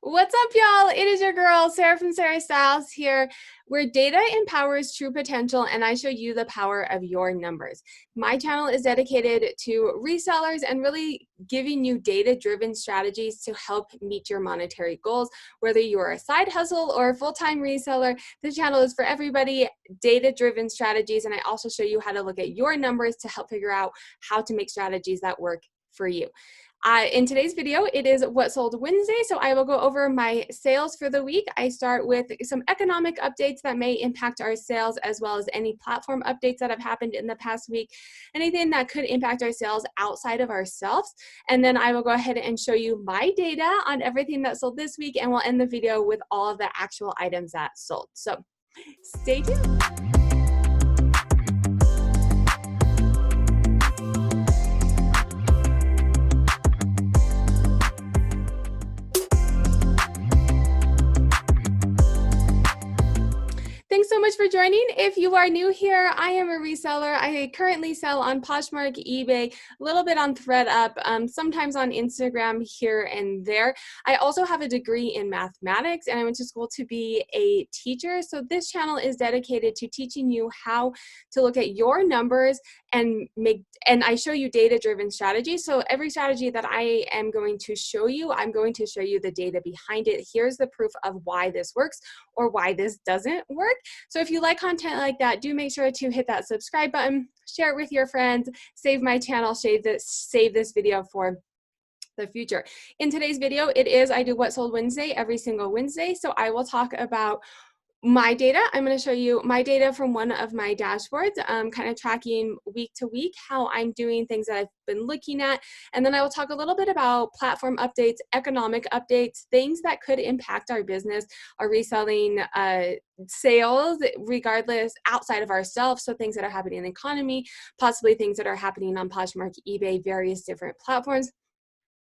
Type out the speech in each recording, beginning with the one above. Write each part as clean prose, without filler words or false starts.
What's up, y'all? It is your girl, Sarah from Sarah Styles here, where data empowers true potential and I show you the power of your numbers. My channel is dedicated to resellers and really giving you data-driven strategies to help meet your monetary goals. Whether you're a side hustle or a full-time reseller, this channel is for everybody, data-driven strategies, and I also show you how to look at your numbers to help figure out how to make strategies that work for you. In today's video, it is What Sold Wednesday, so I will go over my sales for the week. I start with some economic updates that may impact our sales, as well as any platform updates that have happened in the past week, anything that could impact our sales outside of ourselves. And then I will go ahead and show you my data on everything that sold this week, and we'll end the video with all of the actual items that sold. So stay tuned. Thanks so much for joining. If you are new here, I am a reseller. I currently sell on Poshmark, eBay, a little bit on ThredUp, sometimes on Instagram here and there. I also have a degree in mathematics and I went to school to be a teacher. So this channel is dedicated to teaching you how to look at your numbers and I show you data-driven strategies. So every strategy that I am going to show you, I'm going to show you the data behind it. Here's the proof of why this works or why this doesn't work. So if you like content like that, do make sure to hit that subscribe button, share it with your friends, save my channel, save this video for the future. In today's video, I do What Sold Wednesday every single Wednesday. So I will talk about my data. I'm going to show you my data from one of my dashboards, kind of tracking week to week how I'm doing things that I've been looking at. And then I will talk a little bit about platform updates, economic updates, things that could impact our business, our reselling sales, regardless outside of ourselves. So things that are happening in the economy, possibly things that are happening on Poshmark, eBay, various different platforms.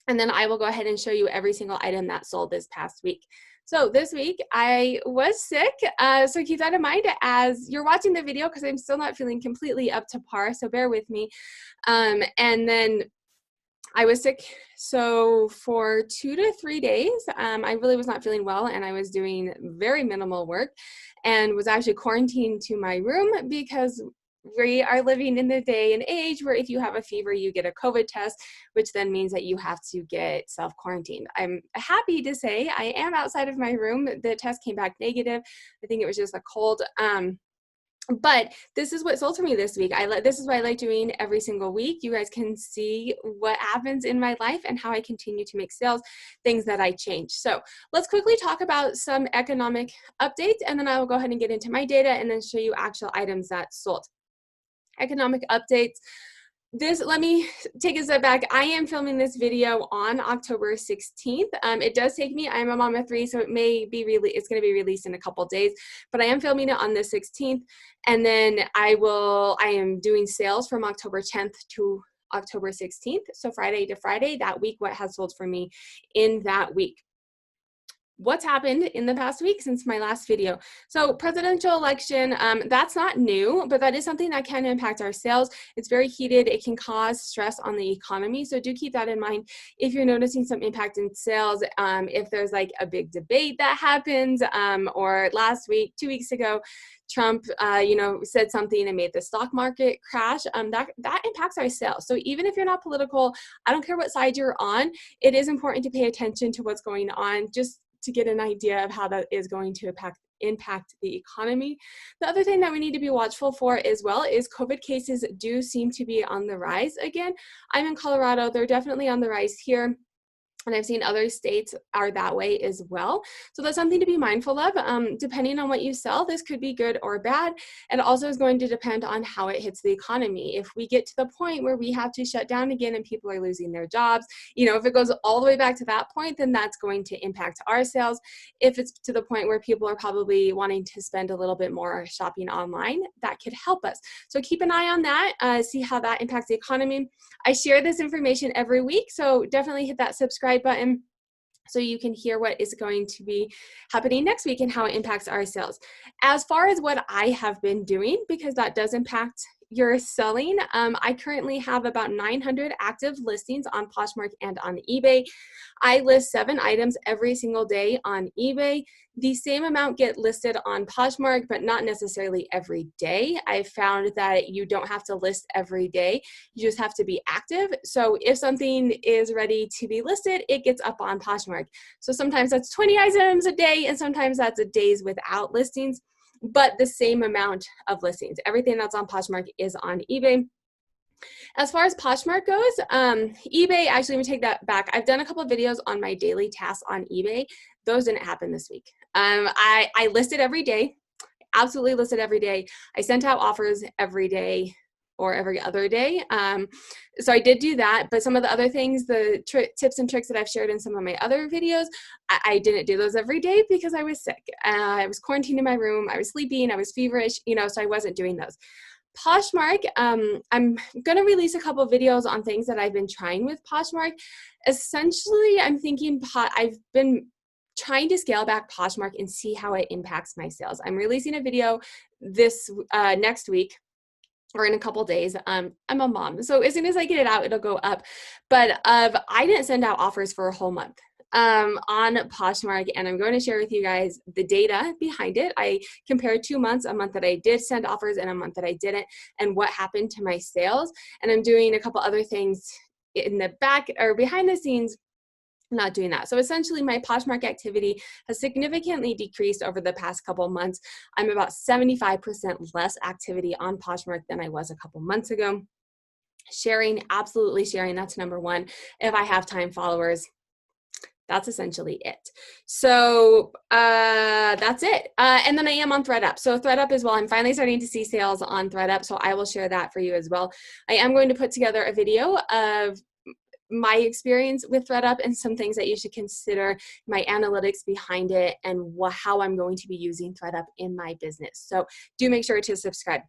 And then I will go ahead and show you every single item that sold this past week. So this week I was sick, so keep that in mind as you're watching the video because I'm still not feeling completely up to par, so bear with me. And then I was sick, so for 2 to 3 days, I really was not feeling well and I was doing very minimal work and was actually quarantined to my room because we are living in the day and age where if you have a fever, you get a COVID test, which then means that you have to get self-quarantined. I'm happy to say I am outside of my room. The test came back negative. I think it was just a cold. But this is what sold for me this week. This is what I like doing every single week. You guys can see what happens in my life and how I continue to make sales, things that I change. So let's quickly talk about some economic updates, and then I will go ahead and get into my data and then show you actual items that sold. Economic updates. Let me take a step back. I am filming this video on October 16th. It does take me, I'm a mom of 3, so it's going to be released in a couple days, but I am filming it on the 16th. And then I am doing sales from October 10th to October 16th. So Friday to Friday, that week, what has sold for me in that week. What's happened in the past week since my last video? So presidential election, that's not new, but that is something that can impact our sales. It's very heated. It can cause stress on the economy. So do keep that in mind if you're noticing some impact in sales. If there's like a big debate that happens, or last week, 2 weeks ago, Trump, said something and made the stock market crash, that impacts our sales. So even if you're not political, I don't care what side you're on, it is important to pay attention to what's going on, just to get an idea of how that is going to impact the economy. The other thing that we need to be watchful for as well is COVID cases do seem to be on the rise again. I'm in Colorado. They're definitely on the rise here. And I've seen other states are that way as well. So that's something to be mindful of. Depending on what you sell, this could be good or bad. And also is going to depend on how it hits the economy. If we get to the point where we have to shut down again and people are losing their jobs, if it goes all the way back to that point, then that's going to impact our sales. If it's to the point where people are probably wanting to spend a little bit more shopping online, that could help us. So keep an eye on that, see how that impacts the economy. I share this information every week, so definitely hit that subscribe button so you can hear what is going to be happening next week and how it impacts our sales. As far as what I have been doing, because that does impact you're selling, I currently have about 900 active listings on Poshmark and on eBay. I list 7 items every single day on eBay. The same amount get listed on Poshmark, but not necessarily every day. I found that you don't have to list every day. You just have to be active. So if something is ready to be listed, it gets up on Poshmark. So sometimes that's 20 items a day, and sometimes that's a days without listings, but the same amount of listings. Everything that's on Poshmark is on eBay. As far as Poshmark goes, eBay, actually, let me take that back. I've done a couple of videos on my daily tasks on eBay. Those didn't happen this week. I listed every day, absolutely listed every day. I sent out offers every day or every other day. So I did do that, but some of the other things, the tips and tricks that I've shared in some of my other videos, I didn't do those every day because I was sick. I was quarantined in my room, I was sleeping, I was feverish, so I wasn't doing those. Poshmark, I'm going to release a couple videos on things that I've been trying with Poshmark. Essentially, I'm thinking I've been trying to scale back Poshmark and see how it impacts my sales. I'm releasing a video this next week, or in a couple days. I'm a mom, so as soon as I get it out, it'll go up. But I didn't send out offers for a whole month on Poshmark, and I'm going to share with you guys the data behind it. I compared 2 months, a month that I did send offers and a month that I didn't, and what happened to my sales. And I'm doing a couple other things in the back or behind the scenes, not doing that. So essentially my Poshmark activity has significantly decreased over the past couple months. I'm about 75% less activity on Poshmark than I was a couple months ago. Sharing, absolutely sharing, that's number one. If I have time followers, that's essentially it. So that's it. And then I am on Thredup. So Thredup as well. I'm finally starting to see sales on Thredup, so I will share that for you as well. I am going to put together a video of my experience with Thredup and some things that you should consider, my analytics behind it, and how I'm going to be using Thredup in my business. So do make sure to subscribe.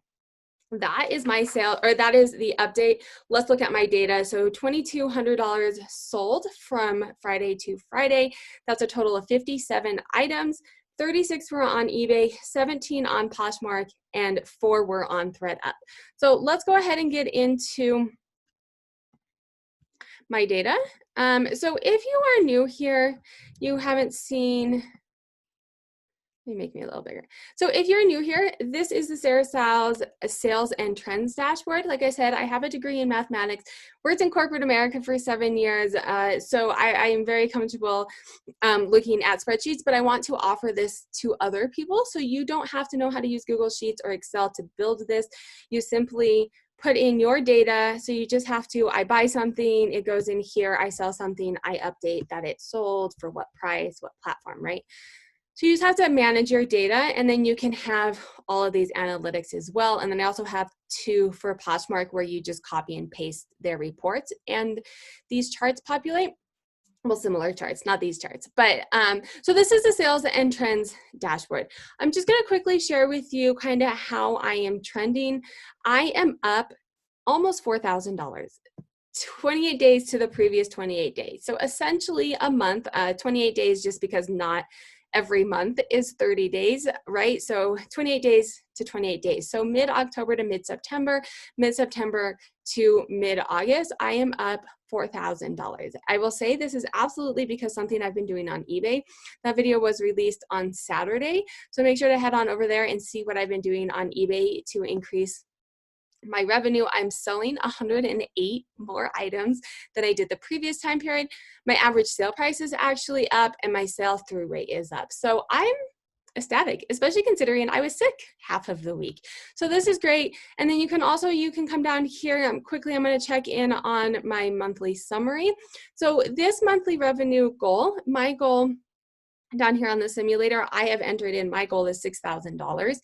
That is my sale, or that is the update. Let's look at my data. So $2,200 sold from Friday to Friday. That's a total of 57 items. 36 were on eBay, 17 on Poshmark, and 4 were on Thredup. So let's go ahead and get into my data. So if you are new here, you haven't seen, let me make me a little bigger. So if you're new here, this is the Sarah Sal's Sales and Trends dashboard. Like I said, I have a degree in mathematics, worked in corporate America for 7 years. So I am very comfortable looking at spreadsheets, but I want to offer this to other people. So you don't have to know how to use Google Sheets or Excel to build this. You simply put in your data. So you just have to, I buy something, it goes in here, I sell something, I update that it sold, for what price, what platform, right? So you just have to manage your data, and then you can have all of these analytics as well. And then I also have 2 for Poshmark where you just copy and paste their reports, and these charts populate. Well, similar charts, not these charts. But so this is the Sales and Trends dashboard. I'm just going to quickly share with you kind of how I am trending. I am up almost $4,000. 28 days to the previous 28 days. So essentially a month, 28 days, just because not every month is 30 days, right? So 28 days to 28 days. So mid-October to mid-September to mid-August, I am up $4,000. I will say this is absolutely because something I've been doing on eBay. That video was released on Saturday. So make sure to head on over there and see what I've been doing on eBay to increase my revenue. I'm selling 108 more items than I did the previous time period. My average sale price is actually up, and my sale through rate is up. So I'm ecstatic, especially considering I was sick half of the week. So this is great. And then you can come down here quickly. I'm going to check in on my monthly summary. So this monthly revenue goal, my goal down here on the simulator, I have entered in, my goal is $6,000.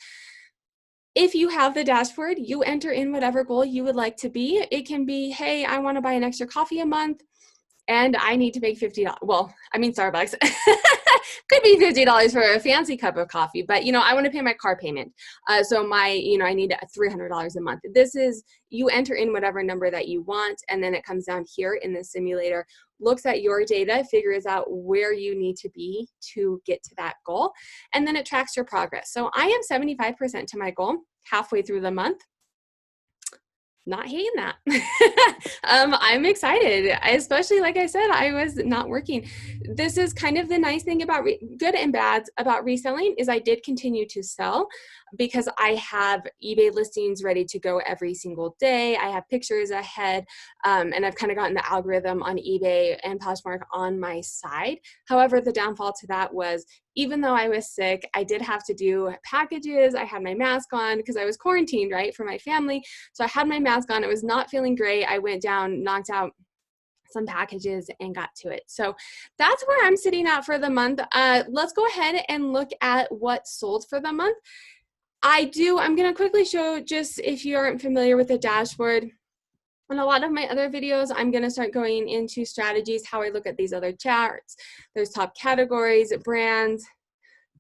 If you have the dashboard, you enter in whatever goal you would like to be. It can be, hey, I want to buy an extra coffee a month and I need to make $50. Well, I mean, Starbucks. Could be $50 for a fancy cup of coffee, but I want to pay my car payment. So I need $300 a month. This is, you enter in whatever number that you want, and then it comes down here in the simulator, looks at your data, figures out where you need to be to get to that goal, and then it tracks your progress. So I am 75% to my goal halfway through the month. not hating that. I'm excited, especially like I said, I was not working. This is kind of the nice thing about good and bad about reselling is I did continue to sell because I have eBay listings ready to go every single day. I have pictures ahead, and I've kind of gotten the algorithm on eBay and Poshmark on my side. However, the downfall to that was even though I was sick, I did have to do packages. I had my mask on because I was quarantined, right, for my family. So I had my mask on. It was not feeling great. I went down, knocked out some packages and got to it. So that's where I'm sitting at for the month. Let's go ahead and look at what sold for the month. I'm going to quickly show, just if you aren't familiar with the dashboard, in a lot of my other videos, I'm going to start going into strategies, how I look at these other charts. There's top categories, brands,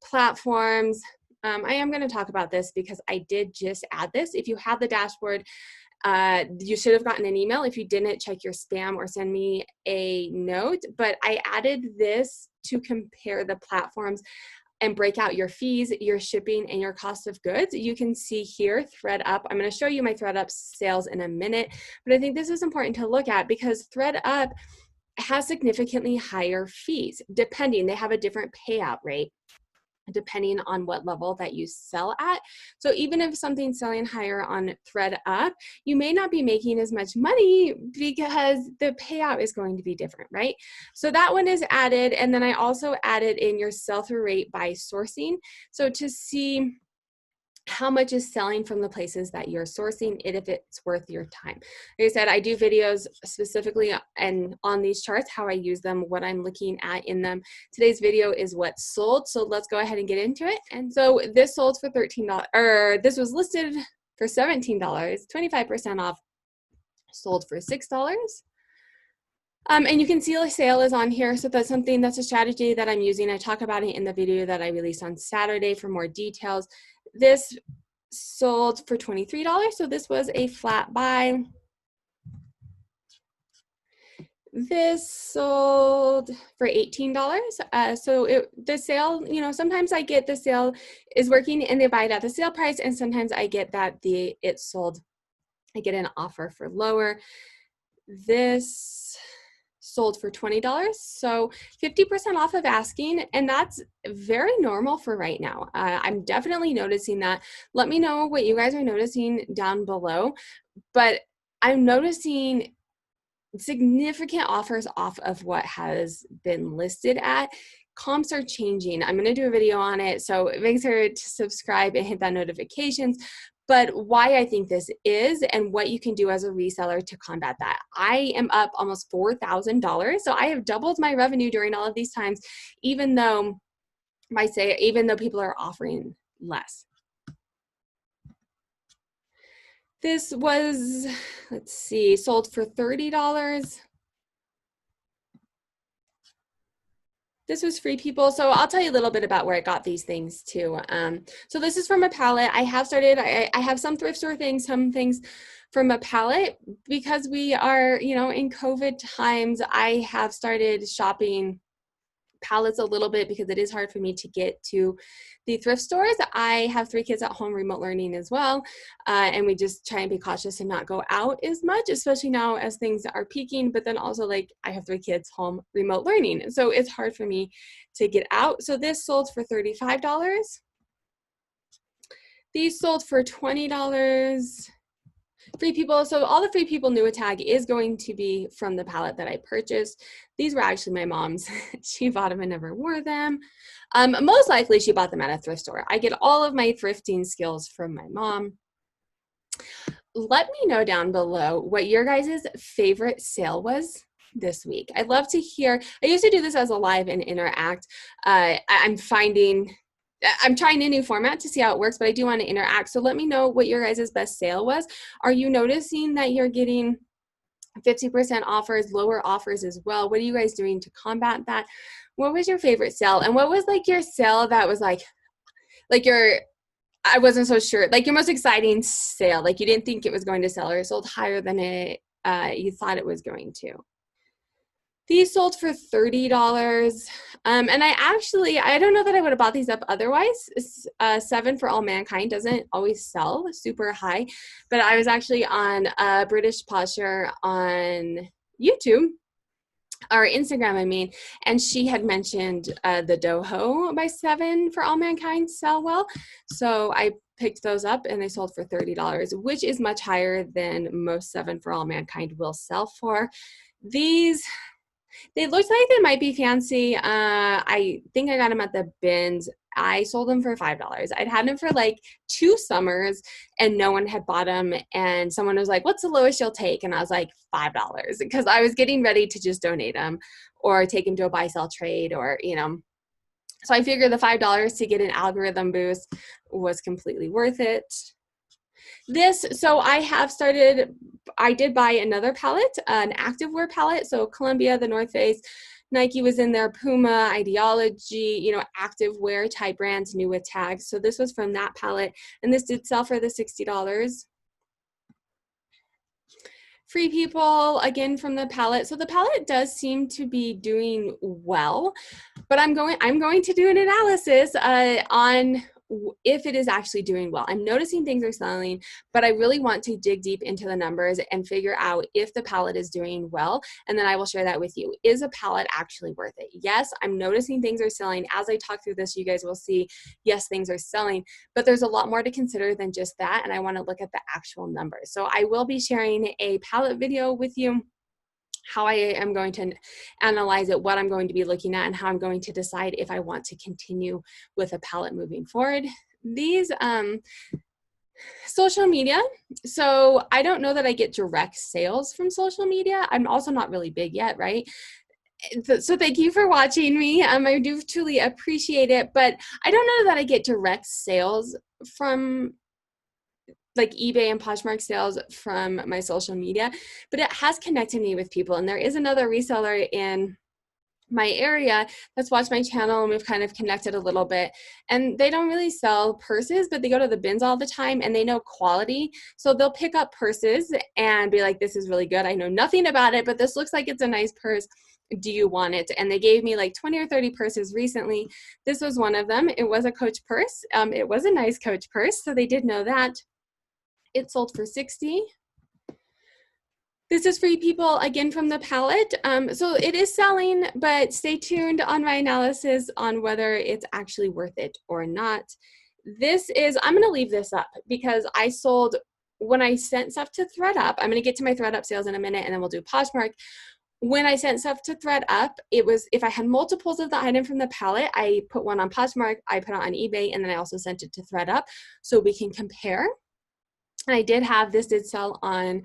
platforms. I am going to talk about this because I did just add this. If you have the dashboard, you should have gotten an email. If you didn't, check your spam or send me a note. But I added this to compare the platforms and break out your fees, your shipping, and your cost of goods. You can see here, ThredUp. I'm going to show you my ThredUp sales in a minute, but I think this is important to look at because ThredUp has significantly higher fees, depending. They have a different payout rate depending on what level that you sell at. So even if something's selling higher on ThredUp, you may not be making as much money because the payout is going to be different, right? So that one is added. And then I also added in your sell-through rate by sourcing. So to see how much is selling from the places that you're sourcing it, if it's worth your time. Like I said, I do videos specifically and on these charts, how I use them, what I'm looking at in them. Today's video is what sold. So let's go ahead and get into it. And so this sold for $13, or this was listed for $17, 25% off, sold for $6. And you can see a sale is on here. So that's a strategy that I'm using. I talk about it in the video that I released on Saturday for more details. This sold for $23. So this was a flat buy. This sold for $18. The sale, sometimes I get the sale is working and they buy it at the sale price. And sometimes I get that it sold, I get an offer for lower. This sold for $20, so 50% off of asking, and that's very normal for right now. I'm definitely noticing that. Let me know what you guys are noticing down below, but I'm noticing significant offers off of what has been listed at. Comps are changing. I'm going to do a video on it, so make sure to subscribe and hit that notifications. But why I think this is and what you can do as a reseller to combat that. I am up almost $4,000. So I have doubled my revenue during all of these times, even though people are offering less. This was, sold for $30. This was Free People. So I'll tell you a little bit about where I got these things too. So this is from a pallet. I have some thrift store things, some things from a pallet because we are, in COVID times, I have started shopping pallets a little bit because it is hard for me to get to the thrift stores. I have 3 kids at home, remote learning as well. And we just try and be cautious and not go out as much, especially now as things are peaking. But then also I have 3 kids home, remote learning. So it's hard for me to get out. So this sold for $35. These sold for $20. Free People. So all the Free People new tag is going to be from the palette that I purchased. These were actually my mom's. She bought them and never wore them. Most likely she bought them at a thrift store. I get all of my thrifting skills from my mom. Let me know down below what your guys' favorite sale was this week. I'd love to hear. I used to do this as a live and interact. I'm trying a new format to see how it works, but I do want to interact. So let me know what your guys' best sale was. Are you noticing that you're getting 50% offers, lower offers as well? What are you guys doing to combat that? What was your favorite sale? And what was your sale that was I wasn't so sure, your most exciting sale, you didn't think it was going to sell or it sold higher than you thought it was going to? These sold for $30. And I don't know that I would have bought these up otherwise. 7 for All Mankind doesn't always sell super high, but I was actually on British Posher on YouTube, or Instagram, I mean, and she had mentioned the Doho by 7 for All Mankind sell well. So I picked those up and they sold for $30, which is much higher than most 7 for All Mankind will sell for. These, they looked like they might be fancy. I think I got them at the bins. I sold them for $5. I'd had them for like 2 summers and no one had bought them. And someone was like, what's the lowest you'll take? And I was like, $5, because I was getting ready to just donate them or take them to a buy sell trade, or, you know. So I figured the $5 to get an algorithm boost was completely worth it. So I did buy another palette, an activewear palette. So Columbia, the North Face, Nike was in there, Puma, Ideology, you know, activewear type brands, new with tags. So this was from that palette, and this did sell for the $60. Free People, again from the palette. So the palette does seem to be doing well, but I'm going to do an analysis on if it is actually doing well. I'm noticing things are selling, but I really want to dig deep into the numbers and figure out if the palette is doing well, and then I will share that with you. Is a palette actually worth it? Yes, I'm noticing things are selling. As I talk through this, you guys will see, yes, things are selling, but there's a lot more to consider than just that, and I want to look at the actual numbers. So I will be sharing a palette video with you, how I am going to analyze it, what I'm going to be looking at, and how I'm going to decide if I want to continue with a palette moving forward. These social media. So I don't know that I get direct sales from social media. I'm also not really big yet, right? So thank you for watching me. I do truly appreciate it, but I don't know that I get direct sales from like eBay and Poshmark sales from my social media, but it has connected me with people. And there is another reseller in my area that's watched my channel, and we've kind of connected a little bit, and they don't really sell purses, but they go to the bins all the time and they know quality. So they'll pick up purses and be like, this is really good. I know nothing about it, but this looks like it's a nice purse. Do you want it? And they gave me like 20 or 30 purses recently. This was one of them. It was a Coach purse. It was a nice Coach purse. So they did know that. It sold for $60. This is Free People, again from the palette. So it is selling, but stay tuned on my analysis on whether it's actually worth it or not. I'm going to leave this up because I sold, when I sent stuff to ThredUp, I'm going to get to my ThredUp sales in a minute and then we'll do Poshmark. When I sent stuff to ThredUp, it was, if I had multiples of the item from the palette, I put one on Poshmark, I put it on eBay, and then I also sent it to ThredUp so we can compare. And I did have, this did sell on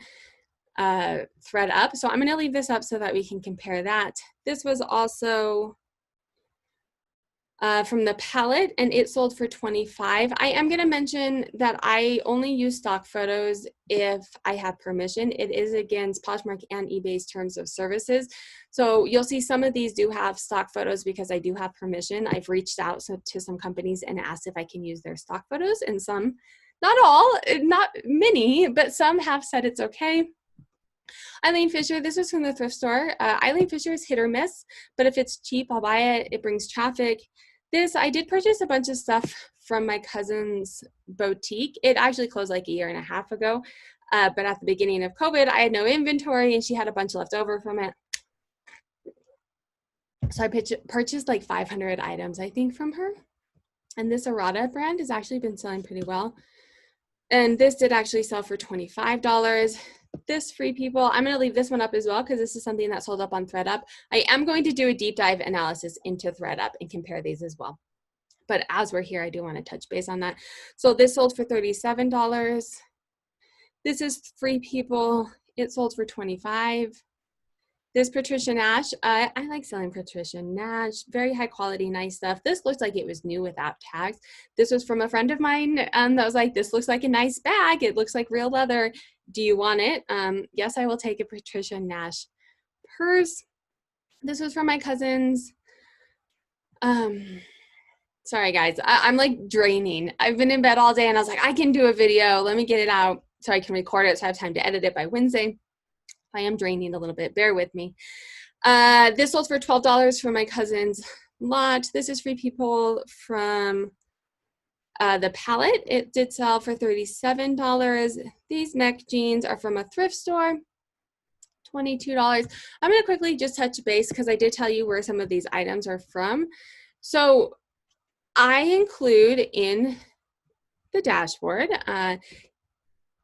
ThredUp. So I'm going to leave this up so that we can compare that. This was also from the palette, and it sold for $25. I am going to mention that I only use stock photos if I have permission. It is against Poshmark and eBay's terms of services. So you'll see some of these do have stock photos because I do have permission. I've reached out to some companies and asked if I can use their stock photos, and some, not all, not many, but some have said it's okay. Eileen Fisher, this is from the thrift store. Eileen Fisher is hit or miss, but if it's cheap, I'll buy it. It brings traffic. I did purchase a bunch of stuff from my cousin's boutique. It actually closed like a year and a half ago, but at the beginning of COVID, I had no inventory and she had a bunch left over from it. So I purchased like 500 items, I think, from her. And this Arata brand has actually been selling pretty well. And this did actually sell for $25. This Free People, I'm going to leave this one up as well because this is something that sold up on ThredUp. I am going to do a deep dive analysis into ThredUp and compare these as well. But as we're here, I do want to touch base on that. So this sold for $37. This is Free People. It sold for $25. This Patricia Nash, I like selling Patricia Nash, very high quality, nice stuff. This looks like it was new without tags. This was from a friend of mine that was like, this looks like a nice bag. It looks like real leather. Do you want it? Yes, I will take a Patricia Nash purse. This was from my cousin's. Sorry guys, I'm like draining. I've been in bed all day and I was like, I can do a video. Let me get it out so I can record it so I have time to edit it by Wednesday. I am draining a little bit, bear with me. This sold for $12 for my cousin's lot. This is Free People from the palette. It did sell for $37. These mech jeans are from a thrift store, $22. I'm going to quickly just touch base because I did tell you where some of these items are from. So I include in the dashboard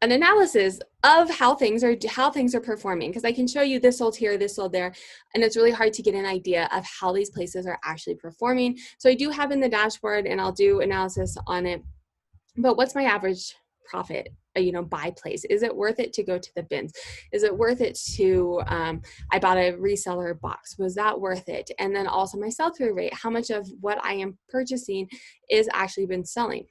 an analysis of how things are performing, because I can show you this sold here, this sold there, and it's really hard to get an idea of how these places are actually performing. So I do have in the dashboard, and I'll do analysis on it. But what's my average profit, by place? Is it worth it to go to the bins? Is it worth it to, I bought a reseller box. Was that worth it? And then also my sell-through rate, how much of what I am purchasing is actually been selling,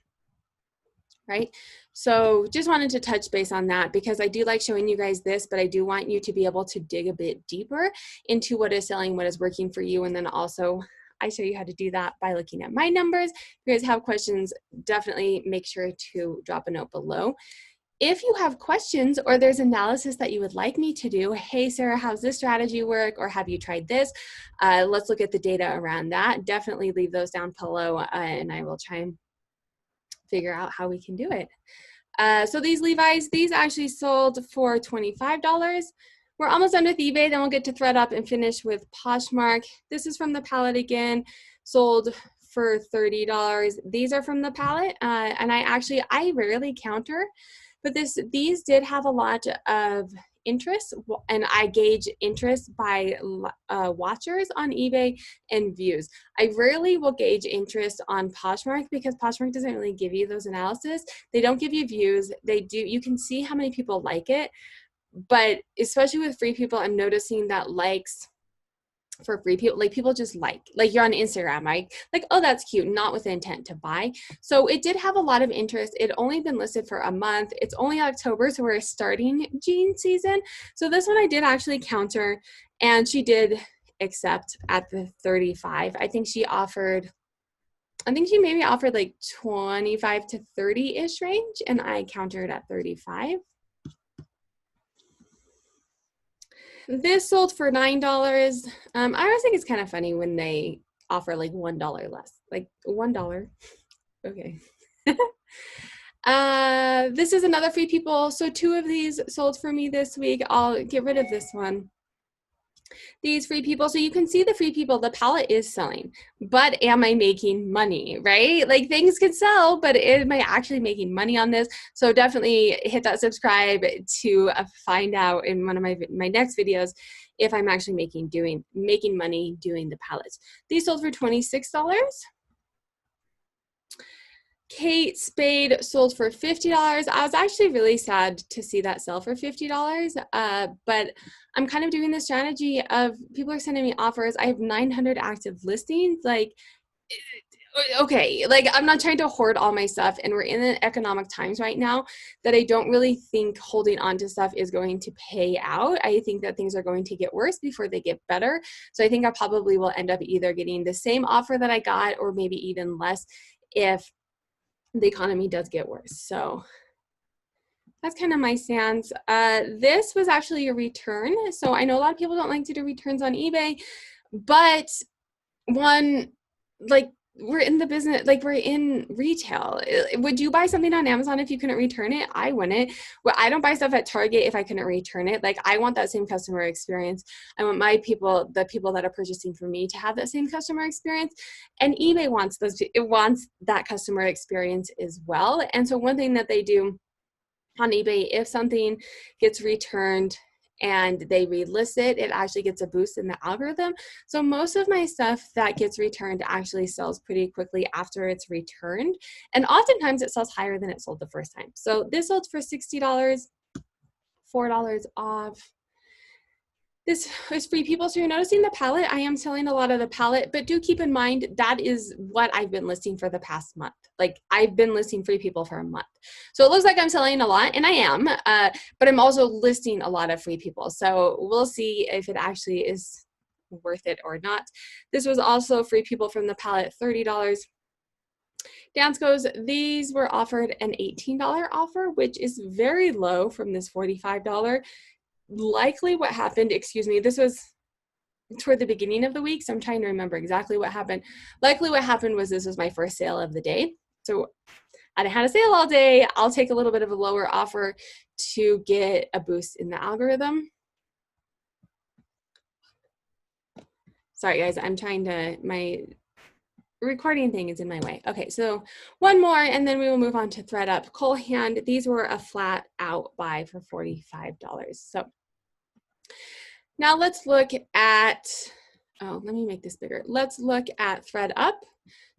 right? So just wanted to touch base on that because I do like showing you guys this, but I do want you to be able to dig a bit deeper into what is selling, what is working for you. And then also I show you how to do that by looking at my numbers. If you guys have questions, definitely make sure to drop a note below. If you have questions or there's analysis that you would like me to do, hey, Sarah, how's this strategy work? Or have you tried this? Let's look at the data around that. Definitely leave those down below and I will try and figure out how we can do it. So these Levi's, these actually sold for $25. We're almost done with eBay, then we'll get to ThredUp and finish with Poshmark. This is from the palette again, sold for $30. These are from the palette, and I rarely counter, but these did have a lot of interest, and I gauge interest by watchers on eBay and views. I rarely will gauge interest on Poshmark because Poshmark doesn't really give you those analysis. They don't give you views. They do. You can see how many people like it, but especially with Free People, I'm noticing that likes for Free People, like people just like you're on Instagram, right? Like, oh, that's cute, not with the intent to buy. So it did have a lot of interest. It only been listed for a month. It's only October, so we're starting jean season. So this one I did actually counter, and she did accept at the 35. I think she maybe offered like 25 to 30-ish range, and I countered at 35. This sold for $9. I always think it's kind of funny when they offer like $1 less, like $1. Okay. This is another Free People. So 2 of these sold for me this week. I'll get rid of this one. These Free People, so you can see the Free People, the palette is selling, but am I making money, right? Like things can sell, but am I actually making money on this? So definitely hit that subscribe to find out in one of my next videos if I'm actually making money doing the palettes. These sold for $26. Kate Spade sold for $50. I was actually really sad to see that sell for $50, but I'm kind of doing the strategy of people are sending me offers. I have 900 active listings. Like, okay, like I'm not trying to hoard all my stuff, and we're in an economic times right now that I don't really think holding on to stuff is going to pay out. I think that things are going to get worse before they get better. So I think I probably will end up either getting the same offer that I got or maybe even less if the economy does get worse. So that's kind of my stance. This was actually a return. So I know a lot of people don't like to do returns on eBay, but we're in the business, like we're in retail. Would you buy something on Amazon if you couldn't return it? I wouldn't. Well, I don't buy stuff at Target if I couldn't return it. Like I want that same customer experience. I want the people that are purchasing from me to have that same customer experience. And eBay wants that customer experience as well. And so one thing that they do on eBay, if something gets returned and they relist it, it actually gets a boost in the algorithm. So most of my stuff that gets returned actually sells pretty quickly after it's returned. And oftentimes it sells higher than it sold the first time. So this sold for $60, $4 off. This is Free People. So you're noticing the palette. I am selling a lot of the palette, but do keep in mind that is what I've been listing for the past month. Like I've been listing Free People for a month. So it looks like I'm selling a lot, and I am, but I'm also listing a lot of Free People. So we'll see if it actually is worth it or not. This was also Free People from the palette, $30. Dance goes, these were offered an $18 offer, which is very low from this $45. Likely what happened, excuse me, this was toward the beginning of the week, so I'm trying to remember exactly what happened. Likely what happened was this was my first sale of the day. So I had a sale all day. I'll take a little bit of a lower offer to get a boost in the algorithm. Sorry guys, I'm trying to, my recording thing is in my way. Okay, so one more and then we will move on to ThredUp. Cole Hand, these were a flat out buy for $45. So now let's look at, oh, let me make this bigger. Let's look at ThredUp.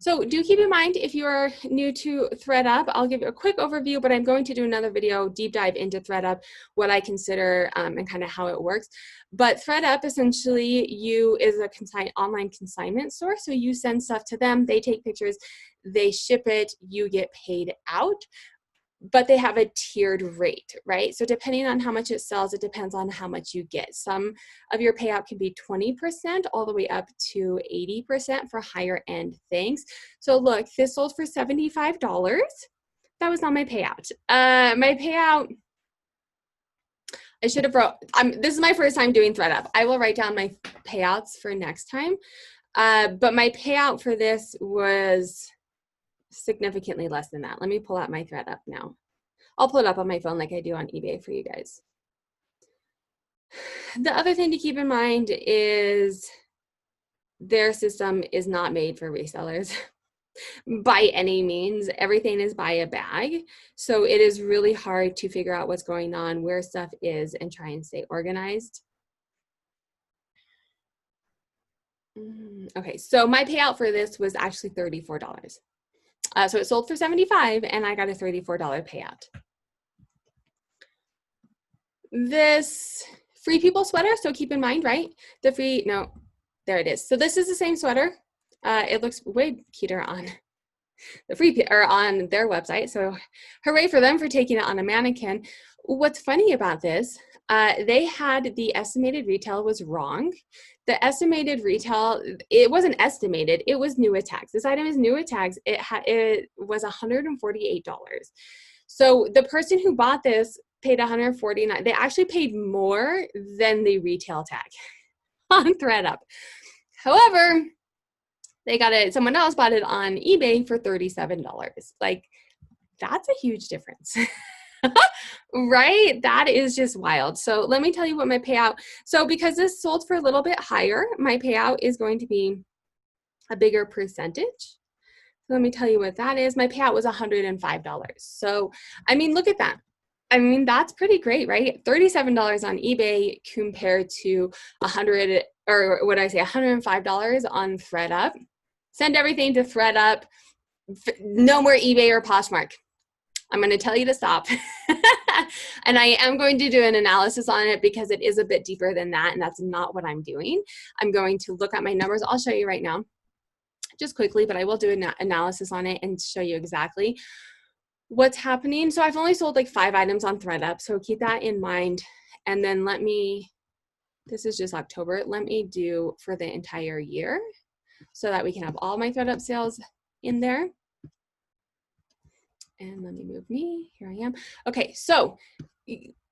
So do keep in mind, if you are new to ThredUp, I'll give you a quick overview, but I'm going to do another video, deep dive into ThredUp, what I consider and kind of how it works. But ThredUp essentially is a online consignment store. So you send stuff to them, they take pictures, they ship it, you get paid out. But they have a tiered rate, right? So depending on how much it sells, it depends on how much you get. Some of your payout can be 20% all the way up to 80% for higher end things. So look, this sold for $75. That was not my payout. My payout, I should have wrote, this is my first time doing ThredUp. I will write down my payouts for next time. But my payout for this was significantly less than that. Let me pull out my ThredUp now. I'll pull it up on my phone like I do on eBay for you guys. The other thing to keep in mind is their system is not made for resellers by any means. Everything is by a bag. So it is really hard to figure out what's going on, where stuff is, and try and stay organized. Okay, so my payout for this was actually $34. So it sold for $75 and I got a $34 payout. This Free People sweater, so keep in mind, right? The free, no, there it is. So this is the same sweater. It looks way cuter on the on their website. So hooray for them for taking it on a mannequin. What's funny about this, they had the estimated retail was wrong. The estimated retail, it wasn't estimated, it was new at tags. This item is new at tags. It was $148. So the person who bought this paid $149. They actually paid more than the retail tag on ThredUp. However, they got it, someone else bought it on eBay for $37. Like, that's a huge difference. Right? That is just wild. So let me tell you what my payout, so because this sold for a little bit higher, my payout is going to be a bigger percentage. So let me tell you what that is. My payout was $105. So, I mean, look at that. I mean, that's pretty great, right? $37 on eBay compared to $105 on ThredUp. Send everything to ThredUp. No more eBay or Poshmark. I'm going to tell you to stop. And I am going to do an analysis on it because it is a bit deeper than that, and that's not what I'm doing. I'm going to look at my numbers. I'll show you right now, just quickly, but I will do an analysis on it and show you exactly what's happening. So I've only sold like 5 items on ThredUp, so keep that in mind. And then this is just October, let me do for the entire year so that we can have all my ThredUp sales in there. And let me move me, here I am. Okay, so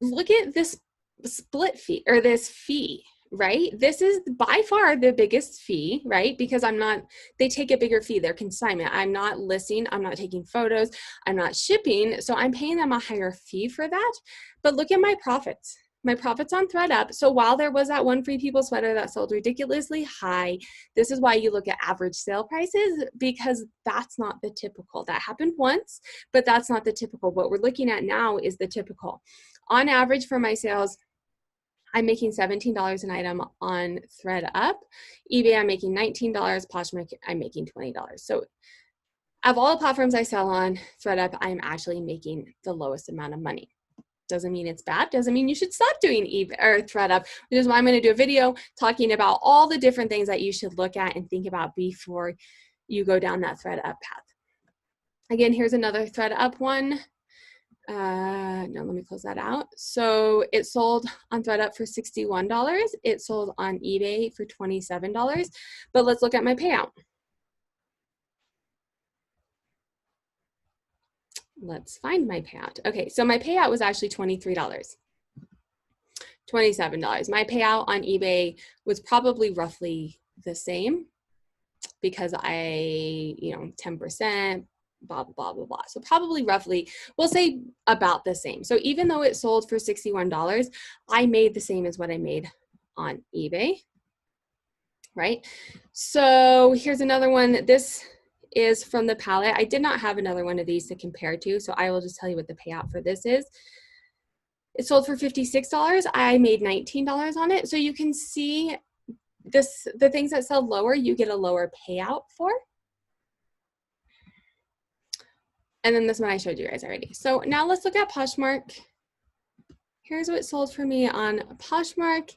look at this split fee, or this fee, right? This is by far the biggest fee, right? Because they take a bigger fee, they're consignment. I'm not listing, I'm not taking photos, I'm not shipping, so I'm paying them a higher fee for that. But look at my profits. My profits on ThredUp. So while there was that one Free People sweater that sold ridiculously high, this is why you look at average sale prices, because that's not the typical. That happened once, but that's not the typical. What we're looking at now is the typical. On average for my sales, I'm making $17 an item on ThredUp. eBay, I'm making $19. Poshmark, I'm making $20. So of all the platforms I sell on ThredUp, I'm actually making the lowest amount of money. Doesn't mean it's bad. Doesn't mean you should stop doing eBay or ThredUp, which is why I'm going to do a video talking about all the different things that you should look at and think about before you go down that ThredUp path. Again, here's another ThredUp one. No, let me close that out. So it sold on ThredUp for $61. It sold on eBay for $27. But let's look at my payout. Let's find my payout. Okay, so my payout was actually $23. $27. My payout on eBay was probably roughly the same because I, 10%, blah, blah, blah, blah. So probably roughly, we'll say about the same. So even though it sold for $61, I made the same as what I made on eBay, right? So here's another one. This is from the palette. I did not have another one of these to compare to, so I will just tell you what the payout for this is. It sold for $56. I made $19 on it. So you can see this, the things that sell lower, you get a lower payout for. And then this one I showed you guys already. So now let's look at Poshmark. Here's what sold for me on Poshmark.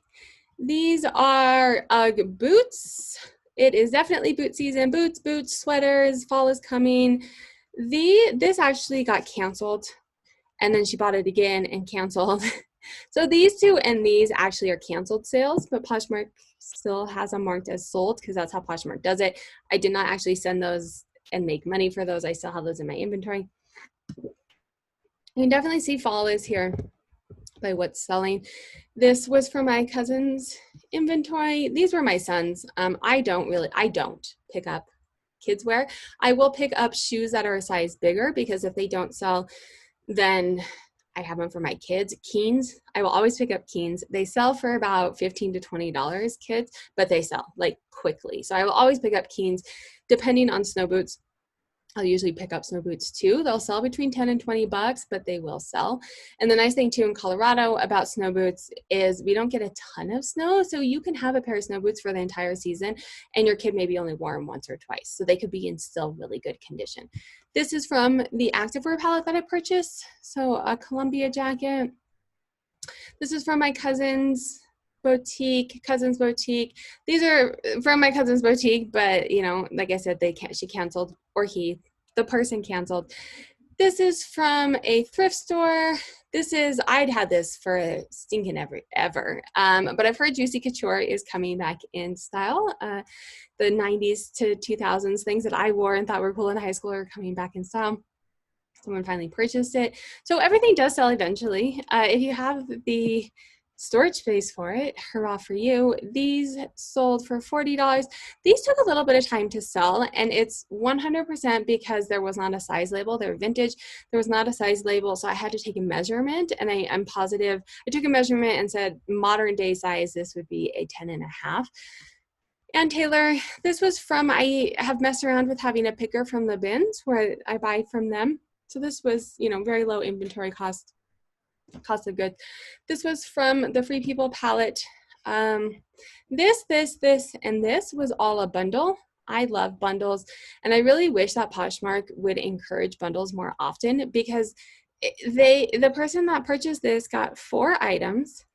These are UGG boots. It is definitely boot season. Boots, sweaters, fall is coming. This actually got canceled, and then she bought it again and canceled. So these two and these actually are canceled sales, but Poshmark still has them marked as sold because that's how Poshmark does it. I did not actually send those and make money for those. I still have those in my inventory. You can definitely see fall is here by what's selling. This was for my cousin's inventory. These were my son's. I don't pick up kids wear. I will pick up shoes that are a size bigger because if they don't sell, then I have them for my kids. Keens, I will always pick up Keens. They sell for about $15 to $20, kids, but they sell like quickly. So I will always pick up Keens. Depending on snow boots, I'll usually pick up snow boots too. They'll sell between 10 and 20 bucks, but they will sell. And the nice thing too in Colorado about snow boots is we don't get a ton of snow. So you can have a pair of snow boots for the entire season and your kid maybe only wore them once or twice. So they could be in still really good condition. This is from the activewear palette that I purchased. So a Columbia jacket. This is from my cousin's boutique. These are from my cousin's boutique, but like I said, she canceled, or the person canceled. This is from a thrift store. I'd had this for stinking ever. But I've heard Juicy Couture is coming back in style. The 90s to 2000s things that I wore and thought were cool in high school are coming back in style. Someone finally purchased it. So everything does sell eventually. If you have the storage space for it, hurrah for you. These sold for $40. These took a little bit of time to sell, and it's 100% because there was not a size label. They're vintage. There was not a size label, so I had to take a measurement, and I'm positive. I took a measurement and said modern day size, this would be a 10.5. And Taylor, this was from, I have messed around with having a picker from the bins where I buy from them. So this was, very low inventory cost of goods. This was from the Free People palette. This, and this was all a bundle. I love bundles, and I really wish that Poshmark would encourage bundles more often because the person that purchased this got 4 items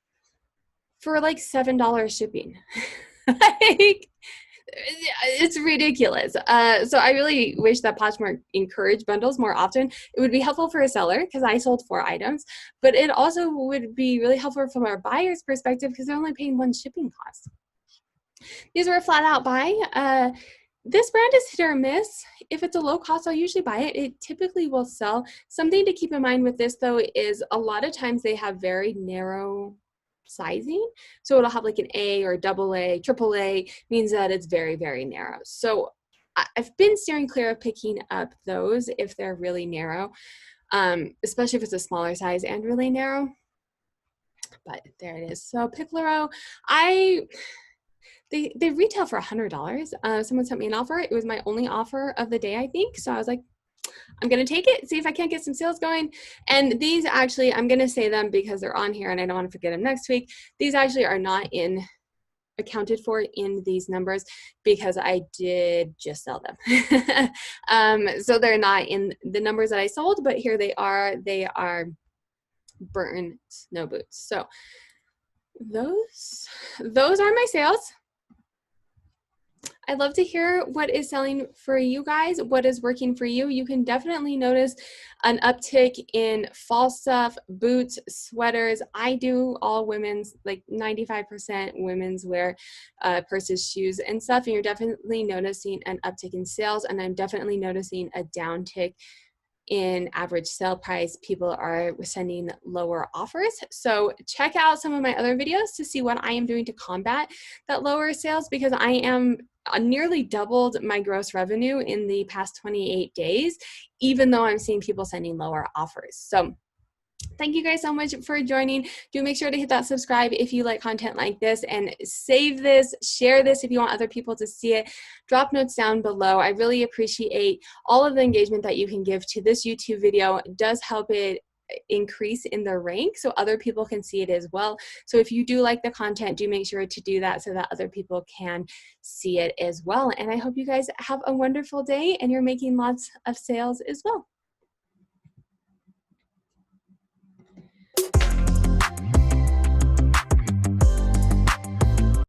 for like $7 shipping. Like, it's ridiculous. So I really wish that Poshmark encouraged bundles more often. It would be helpful for a seller because I sold 4 items, but it also would be really helpful from our buyer's perspective because they're only paying 1 shipping cost. These were a flat out buy. This brand is hit or miss. If it's a low cost, I'll usually buy it. It typically will sell. Something to keep in mind with this though is a lot of times they have very narrow sizing. So it'll have like an A or AA, AAA, means that it's very, very narrow. So I've been steering clear of picking up those if they're really narrow, especially if it's a smaller size and really narrow. But there it is. So Picklero, they retail for $100. Someone sent me an offer. It was my only offer of the day, I think. So I was like, I'm going to take it, see if I can't get some sales going. And these actually, I'm going to say them because they're on here and I don't want to forget them next week. These actually are not accounted for in these numbers because I did just sell them. So they're not in the numbers that I sold, but here they are. They are Burton snow boots. So those are my sales. I'd love to hear what is selling for you guys, what is working for you. You can definitely notice an uptick in fall stuff, boots, sweaters. I do all women's, like 95% women's wear, purses, shoes, and stuff. And you're definitely noticing an uptick in sales. And I'm definitely noticing a downtick in average sale price, people are sending lower offers. So check out some of my other videos to see what I am doing to combat that lower sales, because I am nearly doubled my gross revenue in the past 28 days, even though I'm seeing people sending lower offers. So thank you guys so much for joining. Do make sure to hit that subscribe if you like content like this, and save this, share this if you want other people to see it. Drop notes down below. I really appreciate all of the engagement that you can give to this YouTube video. It does help it increase in the rank so other people can see it as well. So if you do like the content, do make sure to do that so that other people can see it as well. And I hope you guys have a wonderful day and you're making lots of sales as well.